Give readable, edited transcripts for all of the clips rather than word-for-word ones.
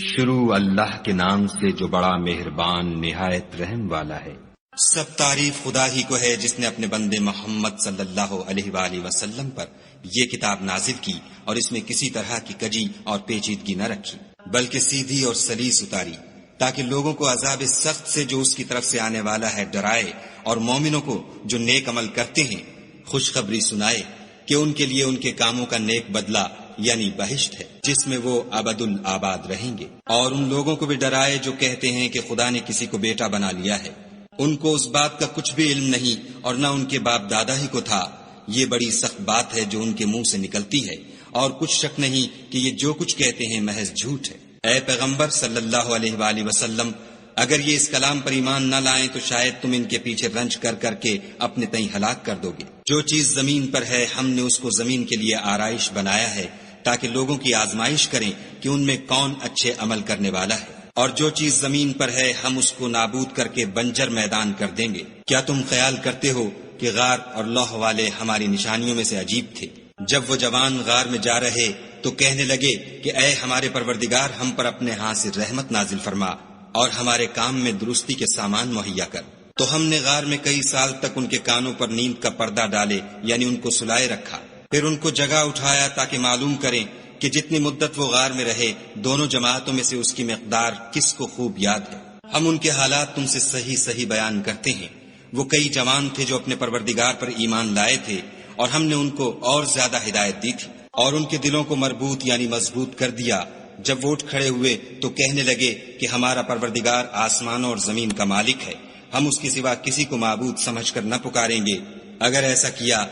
شروع اللہ کے نام سے جو بڑا مہربان نہایت رحم والا ہے۔ سب تعریف خدا ہی کو ہے جس نے اپنے بندے محمد صلی اللہ علیہ وآلہ وسلم پر یہ کتاب نازل کی اور اس میں کسی طرح کی کجی اور پیچیدگی نہ رکھی، بلکہ سیدھی اور سلیس اتاری، تاکہ لوگوں کو عذاب سخت سے جو اس کی طرف سے آنے والا ہے ڈرائے، اور مومنوں کو جو نیک عمل کرتے ہیں خوشخبری سنائے کہ ان کے لیے ان کے کاموں کا نیک بدلہ یعنی بہشت ہے جس میں وہ ابد الآباد رہیں گے، اور ان لوگوں کو بھی ڈرائے جو کہتے ہیں کہ خدا نے کسی کو بیٹا بنا لیا ہے، ان کو اس بات کا کچھ بھی علم نہیں اور نہ ان کے باپ دادا ہی کو تھا۔ یہ بڑی سخت بات ہے جو ان کے منہ سے نکلتی ہے، اور کچھ شک نہیں کہ یہ جو کچھ کہتے ہیں محض جھوٹ ہے۔ اے پیغمبر صلی اللہ علیہ وآلہ وسلم، اگر یہ اس کلام پر ایمان نہ لائیں تو شاید تم ان کے پیچھے رنج کر کر کے اپنے تئیں ہلاک کر دو گے۔ جو چیز زمین پر ہے ہم نے اس کو زمین کے لیے آرائش بنایا ہے تاکہ لوگوں کی آزمائش کریں کہ ان میں کون اچھے عمل کرنے والا ہے، اور جو چیز زمین پر ہے ہم اس کو نابود کر کے بنجر میدان کر دیں گے۔ کیا تم خیال کرتے ہو کہ غار اور لوح والے ہماری نشانیوں میں سے عجیب تھے؟ جب وہ جوان غار میں جا رہے تو کہنے لگے کہ اے ہمارے پروردگار، ہم پر اپنے ہاں سے رحمت نازل فرما اور ہمارے کام میں درستی کے سامان مہیا کر۔ تو ہم نے غار میں کئی سال تک ان کے کانوں پر نیند کا پردہ ڈالے، یعنی ان کو سلائے رکھا، پھر ان کو جگہ اٹھایا تاکہ معلوم کریں کہ جتنی مدت وہ غار میں رہے دونوں جماعتوں میں سے اس کی مقدار کس کو خوب یاد ہے۔ ہم ان کے حالات تم سے صحیح صحیح بیان کرتے ہیں۔ وہ کئی جوان تھے جو اپنے پروردگار پر ایمان لائے تھے، اور ہم نے ان کو اور زیادہ ہدایت دی تھی، اور ان کے دلوں کو مربوط یعنی مضبوط کر دیا۔ جب وہ اٹھ کھڑے ہوئے تو کہنے لگے کہ ہمارا پروردگار آسمانوں اور زمین کا مالک ہے، ہم اس کے سوا کسی کو معبود سمجھ کر نہ پکاریں گے۔ اگر ایسا کیا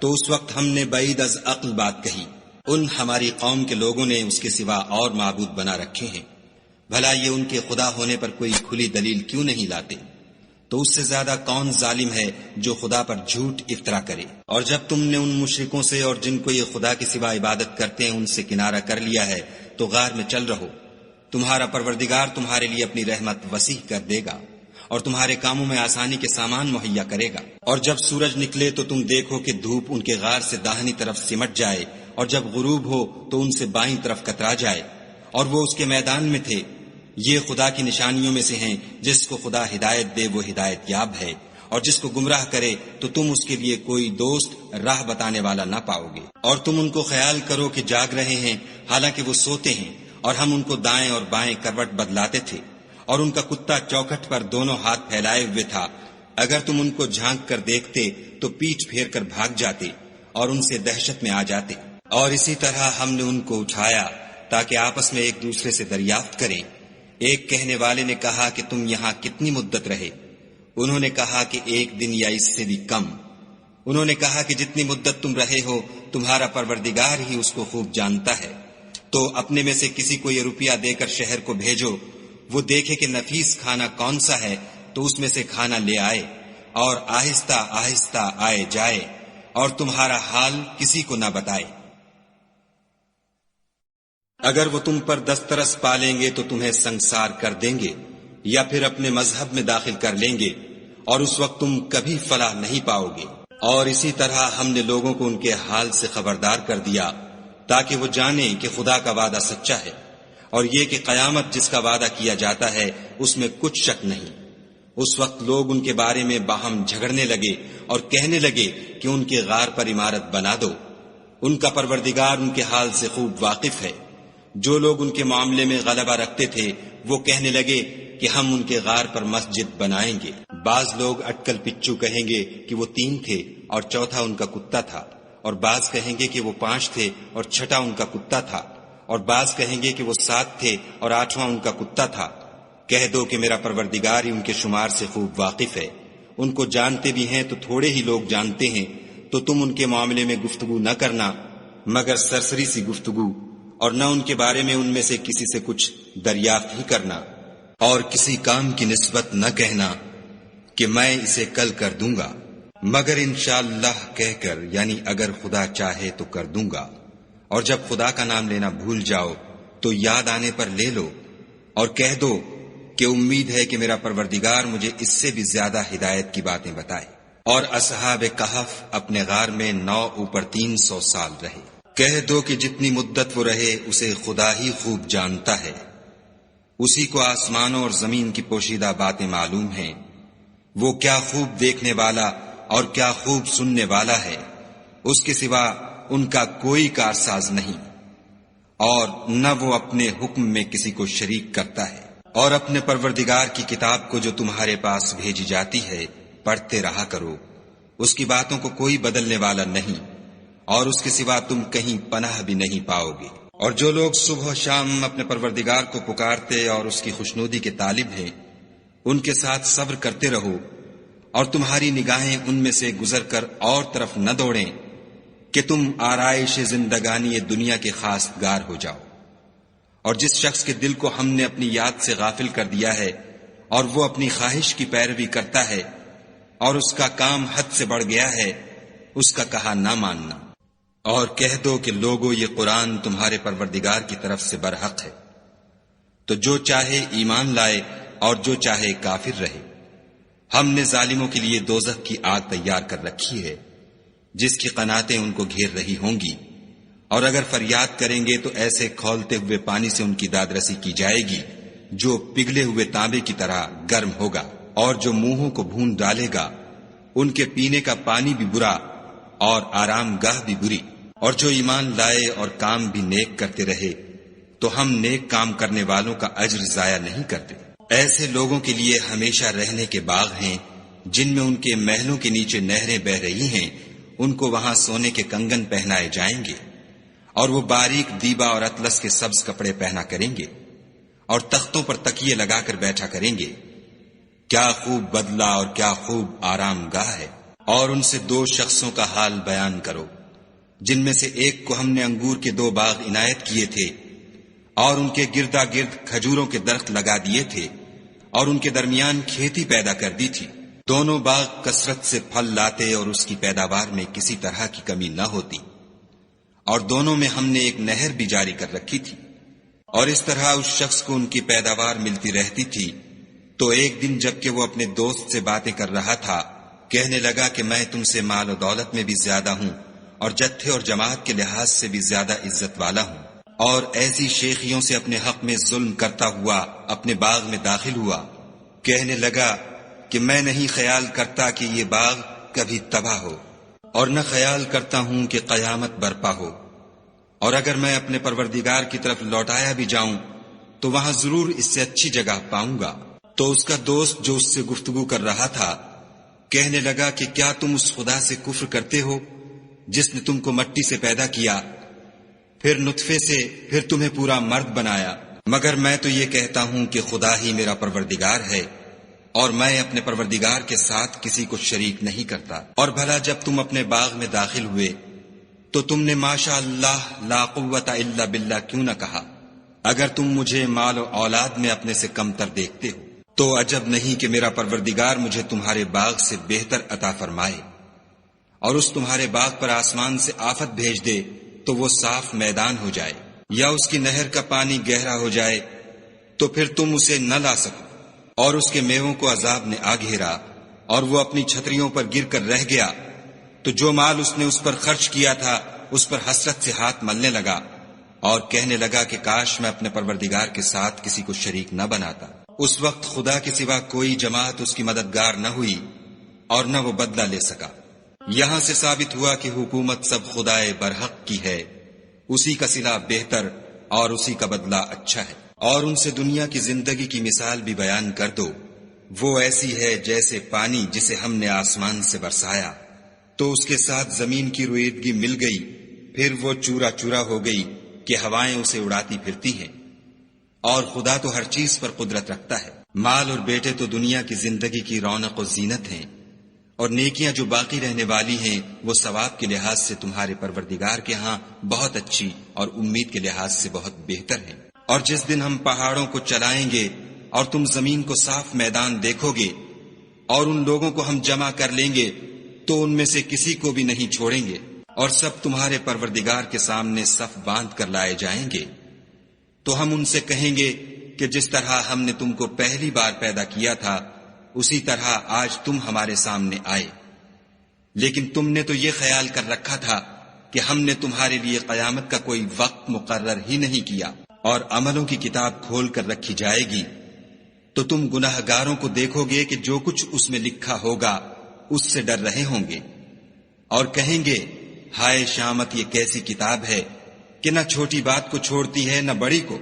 تو اس وقت ہم نے بعید از عقل بات کہی۔ ان ہماری قوم کے لوگوں نے اس کے سوا اور معبود بنا رکھے ہیں، بھلا یہ ان کے خدا ہونے پر کوئی کھلی دلیل کیوں نہیں لاتے؟ تو اس سے زیادہ کون ظالم ہے جو خدا پر جھوٹ افطرا کرے؟ اور جب تم نے ان مشرکوں سے اور جن کو یہ خدا کے سوا عبادت کرتے ہیں ان سے کنارہ کر لیا ہے تو غار میں چل رہو، تمہارا پروردگار تمہارے لیے اپنی رحمت وسیع کر دے گا اور تمہارے کاموں میں آسانی کے سامان مہیا کرے گا۔ اور جب سورج نکلے تو تم دیکھو کہ دھوپ ان کے غار سے داہنی طرف سمٹ جائے، اور جب غروب ہو تو ان سے بائیں طرف کترا جائے، اور وہ اس کے میدان میں تھے۔ یہ خدا کی نشانیوں میں سے ہیں، جس کو خدا ہدایت دے وہ ہدایت یاب ہے، اور جس کو گمراہ کرے تو تم اس کے لیے کوئی دوست راہ بتانے والا نہ پاؤ گے۔ اور تم ان کو خیال کرو کہ جاگ رہے ہیں حالانکہ وہ سوتے ہیں، اور ہم ان کو دائیں اور بائیں کروٹ بدلاتے تھے، اور ان کا کتا چوکھٹ پر دونوں ہاتھ پھیلائے ہوئے تھا۔ اگر تم ان کو جھانک کر دیکھتے تو پیٹھ پھیر کر بھاگ جاتے اور ان سے دہشت میں آ جاتے۔ اور اسی طرح ہم نے ان کو اٹھایا تاکہ آپس میں ایک دوسرے سے دریافت کریں۔ ایک کہنے والے نے کہا کہ تم یہاں کتنی مدت رہے؟ انہوں نے کہا کہ ایک دن یا اس سے بھی کم۔ انہوں نے کہا کہ جتنی مدت تم رہے ہو تمہارا پروردگار ہی اس کو خوب جانتا ہے۔ تو اپنے میں سے کسی کو یہ روپیہ دے کر شہر کو بھیجو، وہ دیکھے کہ نفیس کھانا کون سا ہے تو اس میں سے کھانا لے آئے، اور آہستہ آہستہ آئے جائے، اور تمہارا حال کسی کو نہ بتائے۔ اگر وہ تم پر دسترس پالیں گے تو تمہیں سنگسار کر دیں گے، یا پھر اپنے مذہب میں داخل کر لیں گے، اور اس وقت تم کبھی فلاح نہیں پاؤ گے۔ اور اسی طرح ہم نے لوگوں کو ان کے حال سے خبردار کر دیا تاکہ وہ جانیں کہ خدا کا وعدہ سچا ہے، اور یہ کہ قیامت جس کا وعدہ کیا جاتا ہے اس میں کچھ شک نہیں۔ اس وقت لوگ ان کے بارے میں باہم جھگڑنے لگے اور کہنے لگے کہ ان کے غار پر عمارت بنا دو۔ ان کا پروردگار ان کے حال سے خوب واقف ہے۔ جو لوگ ان کے معاملے میں غلبہ رکھتے تھے وہ کہنے لگے کہ ہم ان کے غار پر مسجد بنائیں گے۔ بعض لوگ اٹکل پچو کہیں گے کہ وہ 3 تھے اور چوتھا ان کا کتا تھا، اور بعض کہیں گے کہ وہ 5 تھے اور چھٹا ان کا کتا تھا، اور بعض کہیں گے کہ وہ 7 تھے اور 8واں ان کا کتا تھا۔ کہہ دو کہ میرا پروردگار ہی ان کے شمار سے خوب واقف ہے۔ ان کو جانتے بھی ہیں تو تھوڑے ہی لوگ جانتے ہیں، تو تم ان کے معاملے میں گفتگو نہ کرنا مگر سرسری سی گفتگو، اور نہ ان کے بارے میں ان میں سے کسی سے کچھ دریافت ہی کرنا، اور کسی کام کی نسبت نہ کہنا کہ میں اسے کل کر دوں گا، مگر انشاءاللہ کہہ کر، یعنی اگر خدا چاہے تو کر دوں گا۔ اور جب خدا کا نام لینا بھول جاؤ تو یاد آنے پر لے لو، اور کہہ دو کہ امید ہے کہ میرا پروردگار مجھے اس سے بھی زیادہ ہدایت کی باتیں بتائے۔ اور اصحاب کہف اپنے غار میں 9 اوپر 300 سال رہے۔ کہہ دو کہ جتنی مدت وہ رہے اسے خدا ہی خوب جانتا ہے۔ اسی کو آسمانوں اور زمین کی پوشیدہ باتیں معلوم ہیں، وہ کیا خوب دیکھنے والا اور کیا خوب سننے والا ہے، اس کے سوا ان کا کوئی کارساز نہیں، اور نہ وہ اپنے حکم میں کسی کو شریک کرتا ہے۔ اور اپنے پروردگار کی کتاب کو جو تمہارے پاس بھیجی جاتی ہے پڑھتے رہا کرو، اس کی باتوں کو کوئی بدلنے والا نہیں، اور اس کے سوا تم کہیں پناہ بھی نہیں پاؤ گے۔ اور جو لوگ صبح و شام اپنے پروردگار کو پکارتے اور اس کی خوشنودی کے طالب ہیں، ان کے ساتھ صبر کرتے رہو، اور تمہاری نگاہیں ان میں سے گزر کر اور طرف نہ دوڑیں کہ تم آرائش زندگانی دنیا کے خاص گار ہو جاؤ۔ اور جس شخص کے دل کو ہم نے اپنی یاد سے غافل کر دیا ہے اور وہ اپنی خواہش کی پیروی کرتا ہے اور اس کا کام حد سے بڑھ گیا ہے، اس کا کہا نہ ماننا، اور کہہ دو کہ لوگو یہ قرآن تمہارے پروردگار کی طرف سے برحق ہے، تو جو چاہے ایمان لائے اور جو چاہے کافر رہے۔ ہم نے ظالموں کے لیے دوزخ کی آگ تیار کر رکھی ہے جس کی قناتیں ان کو گھیر رہی ہوں گی، اور اگر فریاد کریں گے تو ایسے کھولتے ہوئے پانی سے ان کی دادرسی کی جائے گی جو پگھلے ہوئے تانبے کی طرح گرم ہوگا، اور جو منہوں کو بھون ڈالے گا ان کے پینے کا پانی بھی برا اور آرام گاہ بھی بری۔ اور جو ایمان لائے اور کام بھی نیک کرتے رہے تو ہم نیک کام کرنے والوں کا اجر ضائع نہیں کرتے۔ ایسے لوگوں کے لیے ہمیشہ رہنے کے باغ ہیں جن میں ان کے محلوں کے نیچے نہریں بہ رہی ہیں، ان کو وہاں سونے کے کنگن پہنائے جائیں گے، اور وہ باریک دیبا اور اطلس کے سبز کپڑے پہنا کریں گے، اور تختوں پر تکیے لگا کر بیٹھا کریں گے۔ کیا خوب بدلہ اور کیا خوب آرام گاہ ہے۔ اور ان سے دو شخصوں کا حال بیان کرو جن میں سے ایک کو ہم نے انگور کے 2 باغ عنایت کیے تھے اور ان کے گردا گرد کھجوروں کے درخت لگا دیے تھے اور ان کے درمیان کھیتی پیدا کر دی تھی۔ دونوں باغ کثرت سے پھل لاتے اور اس کی پیداوار میں کسی طرح کی کمی نہ ہوتی، اور دونوں میں ہم نے ایک نہر بھی جاری کر رکھی تھی، اور اس طرح اس شخص کو ان کی پیداوار ملتی رہتی تھی۔ تو ایک دن جب کہ وہ اپنے دوست سے باتیں کر رہا تھا، کہنے لگا کہ میں تم سے مال و دولت میں بھی زیادہ ہوں اور جتھے اور جماعت کے لحاظ سے بھی زیادہ عزت والا ہوں، اور ایسی شیخیوں سے اپنے حق میں ظلم کرتا ہوا اپنے باغ میں داخل ہوا۔ کہنے لگا کہ میں نہیں خیال کرتا کہ یہ باغ کبھی تباہ ہو، اور نہ خیال کرتا ہوں کہ قیامت برپا ہو، اور اگر میں اپنے پروردگار کی طرف لوٹایا بھی جاؤں تو وہاں ضرور اس سے اچھی جگہ پاؤں گا۔ تو اس کا دوست جو اس سے گفتگو کر رہا تھا کہنے لگا کہ کیا تم اس خدا سے کفر کرتے ہو جس نے تم کو مٹی سے پیدا کیا، پھر نطفے سے، پھر تمہیں پورا مرد بنایا؟ مگر میں تو یہ کہتا ہوں کہ خدا ہی میرا پروردگار ہے، اور میں اپنے پروردگار کے ساتھ کسی کو شریک نہیں کرتا۔ اور بھلا جب تم اپنے باغ میں داخل ہوئے تو تم نے ماشاء اللہ لا قوت الا باللہ کیوں نہ کہا؟ اگر تم مجھے مال و اولاد میں اپنے سے کمتر دیکھتے ہو تو عجب نہیں کہ میرا پروردگار مجھے تمہارے باغ سے بہتر عطا فرمائے، اور اس تمہارے باغ پر آسمان سے آفت بھیج دے تو وہ صاف میدان ہو جائے، یا اس کی نہر کا پانی گہرا ہو جائے تو پھر تم اسے نہ لا سکو، اور اس کے میووں کو عذاب نے آ گھیرا اور وہ اپنی چھتریوں پر گر کر رہ گیا، تو جو مال اس نے اس پر خرچ کیا تھا اس پر حسرت سے ہاتھ ملنے لگا اور کہنے لگا کہ کاش میں اپنے پروردگار کے ساتھ کسی کو شریک نہ بناتا۔ اس وقت خدا کے سوا کوئی جماعت اس کی مددگار نہ ہوئی اور نہ وہ بدلہ لے سکا۔ یہاں سے ثابت ہوا کہ حکومت سب خدائے برحق کی ہے، اسی کا صلہ بہتر اور اسی کا بدلہ اچھا ہے۔ اور ان سے دنیا کی زندگی کی مثال بھی بیان کر دو، وہ ایسی ہے جیسے پانی جسے ہم نے آسمان سے برسایا تو اس کے ساتھ زمین کی رویدگی مل گئی، پھر وہ چورا چورا ہو گئی کہ ہوائیں اسے اڑاتی پھرتی ہیں۔ اور خدا تو ہر چیز پر قدرت رکھتا ہے۔ مال اور بیٹے تو دنیا کی زندگی کی رونق و زینت ہیں، اور نیکیاں جو باقی رہنے والی ہیں وہ ثواب کے لحاظ سے تمہارے پروردگار کے ہاں بہت اچھی اور امید کے لحاظ سے بہت بہتر ہیں۔ اور جس دن ہم پہاڑوں کو چلائیں گے اور تم زمین کو صاف میدان دیکھو گے اور ان لوگوں کو ہم جمع کر لیں گے تو ان میں سے کسی کو بھی نہیں چھوڑیں گے، اور سب تمہارے پروردگار کے سامنے صف باندھ کر لائے جائیں گے۔ تو ہم ان سے کہیں گے کہ جس طرح ہم نے تم کو پہلی بار پیدا کیا تھا اسی طرح آج تم ہمارے سامنے آئے، لیکن تم نے تو یہ خیال کر رکھا تھا کہ ہم نے تمہارے لیے قیامت کا کوئی وقت مقرر ہی نہیں کیا، اور عملوں کی کتاب کھول کر رکھی جائے گی تو تم گناہ گاروں کو دیکھو گے کہ جو کچھ اس میں لکھا ہوگا اس سے ڈر رہے ہوں گے، اور کہیں گے ہائے شامت، یہ کیسی کتاب ہے کہ نہ چھوٹی بات کو چھوڑتی ہے نہ بڑی کو،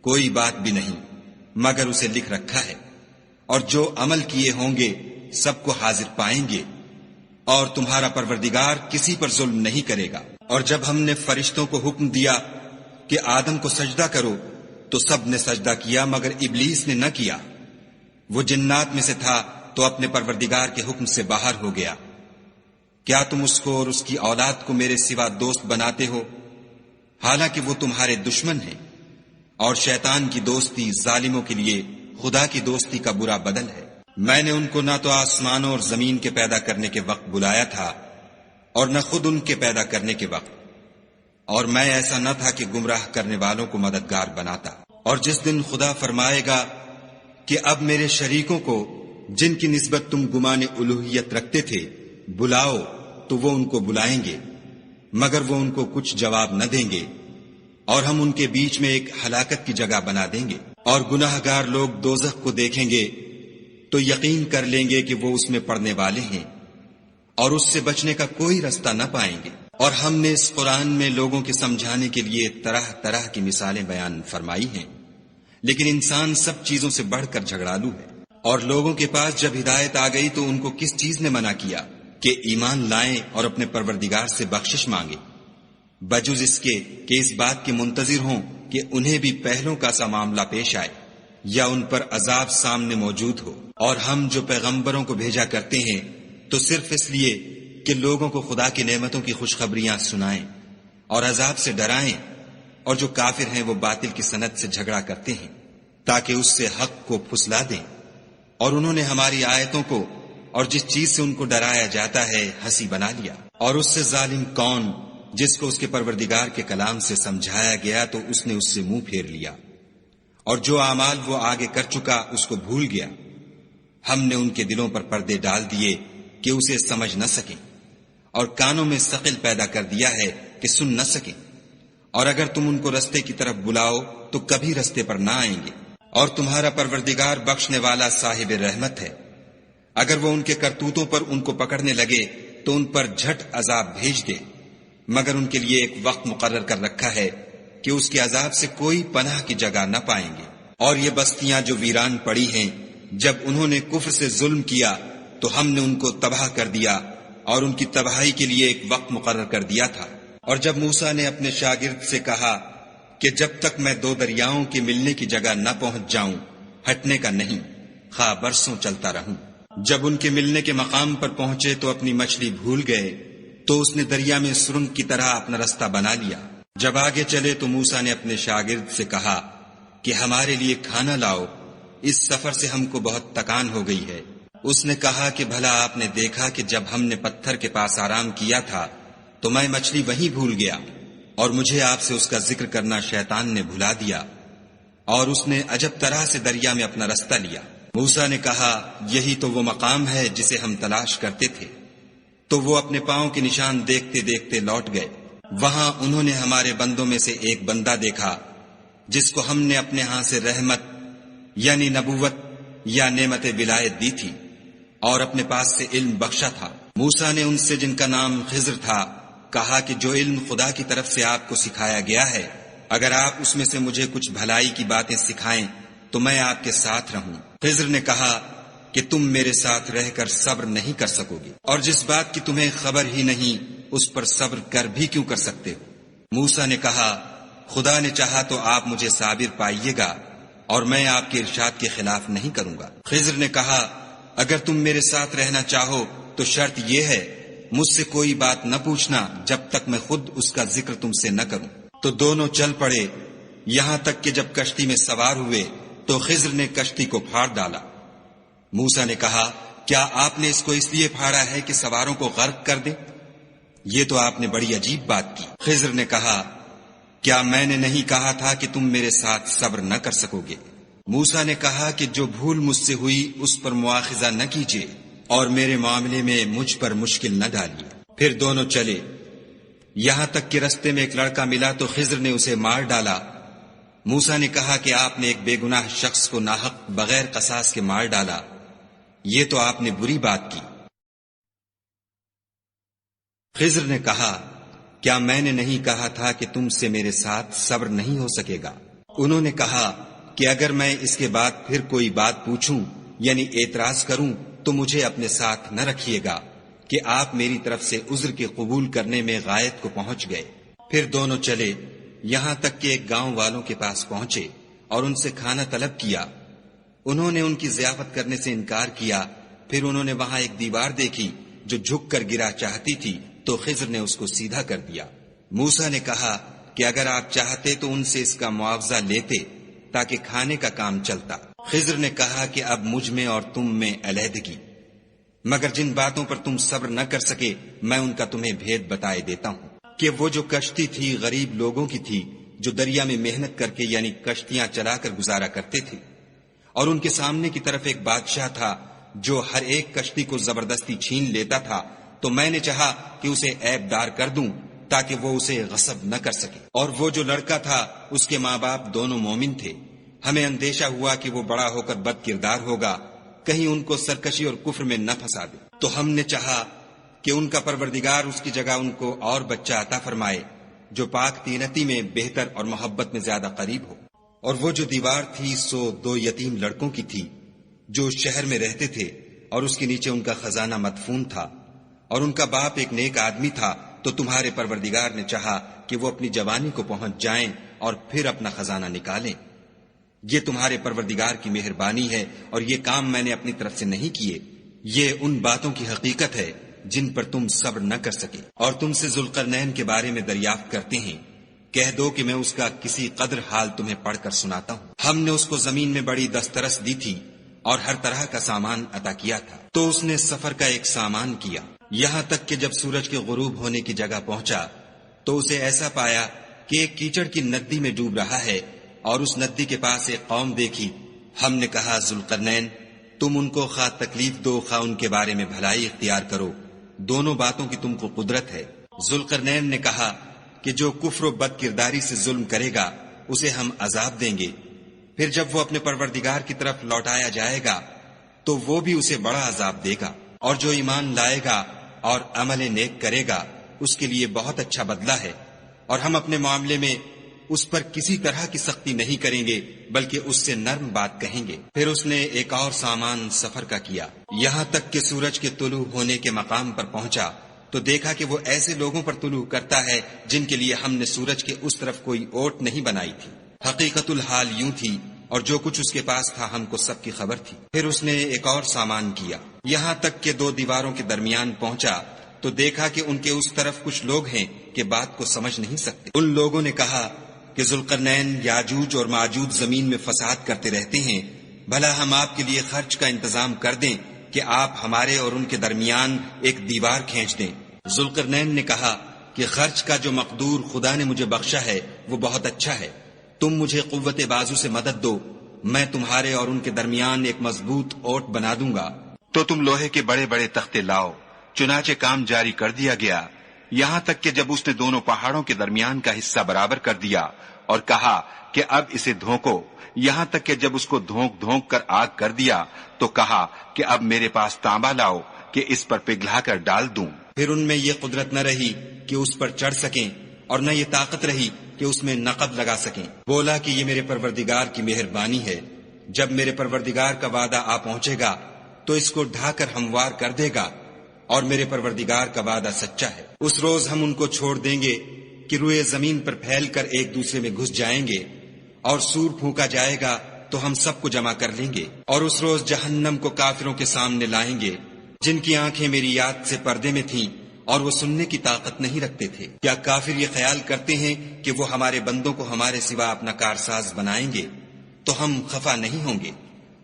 کوئی بات بھی نہیں مگر اسے لکھ رکھا ہے، اور جو عمل کیے ہوں گے سب کو حاضر پائیں گے، اور تمہارا پروردگار کسی پر ظلم نہیں کرے گا۔ اور جب ہم نے فرشتوں کو حکم دیا کہ آدم کو سجدہ کرو تو سب نے سجدہ کیا مگر ابلیس نے نہ کیا، وہ جنات میں سے تھا تو اپنے پروردگار کے حکم سے باہر ہو گیا۔ کیا تم اس کو اور اس کی اولاد کو میرے سوا دوست بناتے ہو، حالانکہ وہ تمہارے دشمن ہیں، اور شیطان کی دوستی ظالموں کے لیے خدا کی دوستی کا برا بدل ہے۔ میں نے ان کو نہ تو آسمانوں اور زمین کے پیدا کرنے کے وقت بلایا تھا اور نہ خود ان کے پیدا کرنے کے وقت، اور میں ایسا نہ تھا کہ گمراہ کرنے والوں کو مددگار بناتا۔ اور جس دن خدا فرمائے گا کہ اب میرے شریکوں کو جن کی نسبت تم گمان الوہیت رکھتے تھے بلاؤ، تو وہ ان کو بلائیں گے مگر وہ ان کو کچھ جواب نہ دیں گے، اور ہم ان کے بیچ میں ایک ہلاکت کی جگہ بنا دیں گے۔ اور گناہ گار لوگ دوزخ کو دیکھیں گے تو یقین کر لیں گے کہ وہ اس میں پڑنے والے ہیں، اور اس سے بچنے کا کوئی رستہ نہ پائیں گے۔ اور ہم نے اس قرآن میں لوگوں کے سمجھانے کے لیے طرح طرح کی مثالیں بیان فرمائی ہیں، لیکن انسان سب چیزوں سے بڑھ کر جھگڑالو ہے۔ اور لوگوں کے پاس جب ہدایت آ گئی تو ان کو کس چیز نے منع کیا کہ ایمان لائیں اور اپنے پروردگار سے بخشش مانگیں، بجز اس کے کہ اس بات کے منتظر ہوں کہ انہیں بھی پہلوں کا سا معاملہ پیش آئے یا ان پر عذاب سامنے موجود ہو۔ اور ہم جو پیغمبروں کو بھیجا کرتے ہیں تو صرف اس لیے کہ لوگوں کو خدا کی نعمتوں کی خوشخبریاں سنائیں اور عذاب سے ڈرائیں، اور جو کافر ہیں وہ باطل کی سند سے جھگڑا کرتے ہیں تاکہ اس سے حق کو پھسلا دیں۔ اور انہوں نے ہماری آیتوں کو اور جس چیز سے ان کو ڈرایا جاتا ہے ہنسی بنا لیا۔ اور اس سے ظالم کون جس کو اس کے پروردگار کے کلام سے سمجھایا گیا تو اس نے اس سے منہ پھیر لیا، اور جو اعمال وہ آگے کر چکا اس کو بھول گیا۔ ہم نے ان کے دلوں پر پردے ڈال دیے کہ اسے سمجھ نہ سکیں، اور کانوں میں ثقل پیدا کر دیا ہے کہ سن نہ سکیں، اور اگر تم ان کو رستے کی طرف بلاؤ تو کبھی رستے پر نہ آئیں گے۔ اور تمہارا پروردگار بخشنے والا صاحب رحمت ہے، اگر وہ ان کے کرتوتوں پر ان کو پکڑنے لگے تو ان پر جھٹ عذاب بھیج دے، مگر ان کے لیے ایک وقت مقرر کر رکھا ہے کہ اس کے عذاب سے کوئی پناہ کی جگہ نہ پائیں گے۔ اور یہ بستیاں جو ویران پڑی ہیں، جب انہوں نے کفر سے ظلم کیا تو ہم نے ان کو تباہ کر دیا، اور ان کی تباہی کے لیے ایک وقت مقرر کر دیا تھا۔ اور جب موسیٰ نے اپنے شاگرد سے کہا کہ جب تک میں دو دریاؤں کے ملنے کی جگہ نہ پہنچ جاؤں ہٹنے کا نہیں، خواہ برسوں چلتا رہوں۔ جب ان کے ملنے کے مقام پر پہنچے تو اپنی مچھلی بھول گئے، تو اس نے دریا میں سرنگ کی طرح اپنا رستہ بنا لیا۔ جب آگے چلے تو موسیٰ نے اپنے شاگرد سے کہا کہ ہمارے لیے کھانا لاؤ، اس سفر سے ہم کو بہت تکان ہو گئی ہے۔ اس نے کہا کہ بھلا آپ نے دیکھا کہ جب ہم نے پتھر کے پاس آرام کیا تھا تو میں مچھلی وہیں بھول گیا، اور مجھے آپ سے اس کا ذکر کرنا شیطان نے بھلا دیا، اور اس نے عجب طرح سے دریا میں اپنا رستہ لیا۔ موسیٰ نے کہا یہی تو وہ مقام ہے جسے ہم تلاش کرتے تھے۔ تو وہ اپنے پاؤں کے نشان دیکھتے دیکھتے لوٹ گئے۔ وہاں انہوں نے ہمارے بندوں میں سے ایک بندہ دیکھا جس کو ہم نے اپنے ہاں سے رحمت یعنی نبوت یا نعمت ولایت دی تھی، اور اپنے پاس سے علم بخشا تھا۔ موسیٰ نے ان سے جن کا نام خضر تھا کہا کہ جو علم خدا کی طرف سے آپ کو سکھایا گیا ہے، اگر آپ اس میں سے مجھے کچھ بھلائی کی باتیں سکھائیں تو میں آپ کے ساتھ رہوں۔ خضر نے کہا کہ تم میرے ساتھ رہ کر صبر نہیں کر سکو گے، اور جس بات کی تمہیں خبر ہی نہیں اس پر صبر کر بھی کیوں کر سکتے ہو؟ موسیٰ نے کہا خدا نے چاہا تو آپ مجھے صابر پائیے گا، اور میں آپ کے ارشاد کے خلاف نہیں کروں گا۔ خضر نے کہا اگر تم میرے ساتھ رہنا چاہو تو شرط یہ ہے مجھ سے کوئی بات نہ پوچھنا جب تک میں خود اس کا ذکر تم سے نہ کروں۔ تو دونوں چل پڑے، یہاں تک کہ جب کشتی میں سوار ہوئے تو خضر نے کشتی کو پھاڑ ڈالا۔ موسیٰ نے کہا کیا آپ نے اس کو اس لیے پھاڑا ہے کہ سواروں کو غرق کر دیں؟ یہ تو آپ نے بڑی عجیب بات کی۔ خضر نے کہا کیا میں نے نہیں کہا تھا کہ تم میرے ساتھ صبر نہ کر سکو گے؟ موسیٰ نے کہا کہ جو بھول مجھ سے ہوئی اس پر مواخذہ نہ کیجیے، اور میرے معاملے میں مجھ پر مشکل نہ ڈالیے۔ پھر دونوں چلے، یہاں تک کہ رستے میں ایک لڑکا ملا تو خضر نے اسے مار ڈالا، موسیٰ نے کہا کہ آپ نے ایک بے گناہ شخص کو ناحق بغیر قصاص کے مار ڈالا، یہ تو آپ نے بری بات کی۔ خضر نے کہا کیا میں نے نہیں کہا تھا کہ تم سے میرے ساتھ صبر نہیں ہو سکے گا؟ انہوں نے کہا کہ اگر میں اس کے بعد پھر کوئی بات پوچھوں یعنی اعتراض کروں تو مجھے اپنے ساتھ نہ رکھیے گا کہ آپ میری طرف سے عذر کے قبول کرنے میں غایت کو پہنچ گئے۔ پھر دونوں چلے یہاں تک کہ ایک گاؤں والوں کے پاس پہنچے اور ان سے کھانا طلب کیا۔ انہوں نے ان کی ضیافت کرنے سے انکار کیا۔ پھر انہوں نے وہاں ایک دیوار دیکھی جو جھک کر گرا چاہتی تھی تو خضر نے اس کو سیدھا کر دیا۔ موسیٰ نے کہا کہ اگر آپ چاہتے تو ان سے اس کا معاوضہ لیتے تاکہ کھانے کا کام چلتا۔ خضر نے کہا کہ اب مجھ میں اور تم میں علیحدگی، مگر جن باتوں پر تم صبر نہ کر سکے میں ان کا تمہیں بھید بتائے دیتا ہوں کہ وہ جو کشتی تھی غریب لوگوں کی تھی جو دریا میں محنت کر کے یعنی کشتیاں چلا کر گزارا کرتے تھے، اور ان کے سامنے کی طرف ایک بادشاہ تھا جو ہر ایک کشتی کو زبردستی چھین لیتا تھا، تو میں نے چاہا کہ اسے عیب دار کر دوں تاکہ وہ اسے غصب نہ کر سکے۔ اور وہ جو لڑکا تھا اس کے ماں باپ دونوں مومن تھے، ہمیں اندیشہ ہوا کہ وہ بڑا ہو کر بد کردار ہوگا، کہیں ان کو سرکشی اور کفر میں نہ پھنسا دے، تو ہم نے چاہا کہ ان کا پروردگار اس کی جگہ ان کو اور بچہ عطا فرمائے جو پاک تینتی میں بہتر اور محبت میں زیادہ قریب ہو۔ اور وہ جو دیوار تھی سو 2 یتیم لڑکوں کی تھی جو شہر میں رہتے تھے، اور اس کے نیچے ان کا خزانہ مدفون تھا، اور ان کا باپ ایک نیک آدمی تھا، تو تمہارے پروردگار نے چاہا کہ وہ اپنی جوانی کو پہنچ جائیں اور پھر اپنا خزانہ نکالیں۔ یہ تمہارے پروردگار کی مہربانی ہے اور یہ کام میں نے اپنی طرف سے نہیں کیے، یہ ان باتوں کی حقیقت ہے جن پر تم صبر نہ کر سکے۔ اور تم سے ذوالقرنین کے بارے میں دریافت کرتے ہیں، کہہ دو کہ میں اس کا کسی قدر حال تمہیں پڑھ کر سناتا ہوں۔ ہم نے اس کو زمین میں بڑی دسترس دی تھی اور ہر طرح کا سامان عطا کیا تھا، تو اس نے سفر کا ایک سامان کیا، یہاں تک کہ جب سورج کے غروب ہونے کی جگہ پہنچا تو اسے ایسا پایا کہ ایک کیچڑ کی ندی میں ڈوب رہا ہے، اور اس ندی کے پاس ایک قوم دیکھی۔ ہم نے کہا ذوالقرنین تم ان کو خواہ تکلیف دو خواہ ان کے بارے میں بھلائی اختیار کرو، دونوں باتوں کی تم کو قدرت ہے۔ ذوالقرنین نے کہا کہ جو کفر و بد کرداری سے ظلم کرے گا اسے ہم عذاب دیں گے، پھر جب وہ اپنے پروردگار کی طرف لوٹایا جائے گا تو وہ بھی اسے بڑا عذاب دے گا، اور جو ایمان لائے گا اور عمل نیک کرے گا اس کے لیے بہت اچھا بدلہ ہے، اور ہم اپنے معاملے میں اس پر کسی طرح کی سختی نہیں کریں گے بلکہ اس سے نرم بات کہیں گے۔ پھر اس نے ایک اور سامان سفر کا کیا، یہاں تک کہ سورج کے طلوع ہونے کے مقام پر پہنچا تو دیکھا کہ وہ ایسے لوگوں پر طلوع کرتا ہے جن کے لیے ہم نے سورج کے اس طرف کوئی اوٹ نہیں بنائی تھی۔ حقیقت الحال یوں تھی اور جو کچھ اس کے پاس تھا ہم کو سب کی خبر تھی۔ پھر اس نے ایک اور سامان کیا، یہاں تک کہ 2 دیواروں کے درمیان پہنچا تو دیکھا کہ ان کے اس طرف کچھ لوگ ہیں کہ بات کو سمجھ نہیں سکتے۔ ان لوگوں نے کہا کہ ذوالقرنین یاجوج اور ماجوج زمین میں فساد کرتے رہتے ہیں، بھلا ہم آپ کے لیے خرچ کا انتظام کر دیں کہ آپ ہمارے اور ان کے درمیان ایک دیوار کھینچ دیں۔ ذوالقرنین نے کہا کہ خرچ کا جو مقدور خدا نے مجھے بخشا ہے وہ بہت اچھا ہے، تم مجھے قوت بازو سے مدد دو، میں تمہارے اور ان کے درمیان ایک مضبوط اوٹ بنا دوں گا۔ تو تم لوہے کے بڑے بڑے تختے لاؤ۔ چنانچہ کام جاری کر دیا گیا، یہاں تک کہ جب اس نے دونوں پہاڑوں کے درمیان کا حصہ برابر کر دیا اور کہا کہ اب اسے دھونکو، یہاں تک کہ جب اس کو دھونک دھونک کر آگ کر دیا تو کہا کہ اب میرے پاس تانبا لاؤ کہ اس پر پگھلا کر ڈال دوں۔ پھر ان میں یہ قدرت نہ رہی کہ اس پر چڑھ سکیں اور نہ یہ طاقت رہی کہ اس میں نقب لگا سکیں۔ بولا کہ یہ میرے پروردگار کی مہربانی ہے، جب میرے پروردگار کا وعدہ آ پہنچے گا تو اس کو ڈھا کر ہموار کر دے گا، اور میرے پروردگار کا وعدہ سچا ہے۔ اس روز ہم ان کو چھوڑ دیں گے کہ روئے زمین پر پھیل کر ایک دوسرے میں گھس جائیں گے، اور سور پھونکا جائے گا تو ہم سب کو جمع کر لیں گے، اور اس روز جہنم کو کافروں کے سامنے لائیں گے جن کی آنکھیں میری یاد سے پردے میں تھیں اور وہ سننے کی طاقت نہیں رکھتے تھے۔ کیا کافر یہ خیال کرتے ہیں کہ وہ ہمارے بندوں کو ہمارے سوا اپنا کارساز بنائیں گے تو ہم خفا نہیں ہوں گے؟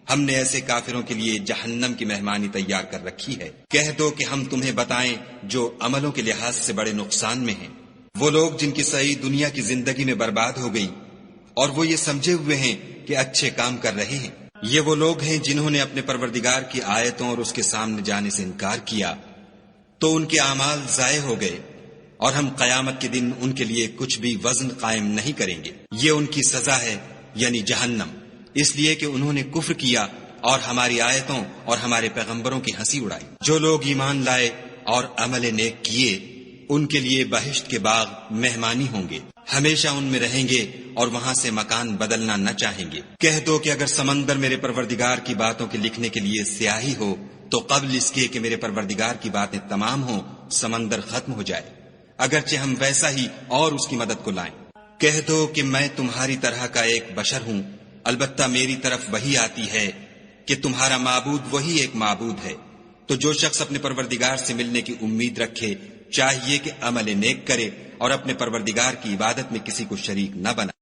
ہم نے ایسے کافروں کے لیے جہنم کی مہمانی تیار کر رکھی ہے۔ کہہ دو کہ ہم تمہیں بتائیں جو عملوں کے لحاظ سے بڑے نقصان میں ہیں، وہ لوگ جن کی سعی دنیا کی زندگی میں برباد ہو گئی اور وہ یہ سمجھے ہوئے ہیں کہ اچھے کام کر رہے ہیں۔ یہ وہ لوگ ہیں جنہوں نے اپنے پروردگار کی آیتوں اور اس کے سامنے جانے سے انکار کیا تو ان کے اعمال ضائع ہو گئے، اور ہم قیامت کے دن ان کے لیے کچھ بھی وزن قائم نہیں کریں گے. یہ ان کی سزا ہے یعنی جہنم، اس لیے کہ انہوں نے کفر کیا اور ہماری آیتوں اور ہمارے پیغمبروں کی ہنسی اڑائی. جو لوگ ایمان لائے اور عمل نیک کیے ان کے لیے بہشت کے باغ مہمانی ہوں گے، ہمیشہ ان میں رہیں گے اور وہاں سے مکان بدلنا نہ چاہیں گے. کہہ دو کہ اگر سمندر میرے پروردگار کی باتوں کے لکھنے کے لیے سیاہی ہو تو قبل اس کے کہ میرے پروردگار کی باتیں تمام ہوں سمندر ختم ہو جائے، اگرچہ ہم ویسا ہی اور اس کی مدد کو لائیں. کہہ دو کہ میں تمہاری طرح کا ایک بشر ہوں، البتہ میری طرف وہی آتی ہے کہ تمہارا معبود وہی ایک معبود ہے. تو جو شخص اپنے پروردگار سے ملنے کی امید رکھے چاہیے کہ عمل نیک کرے اور اپنے پروردگار کی عبادت میں کسی کو شریک نہ بنائے.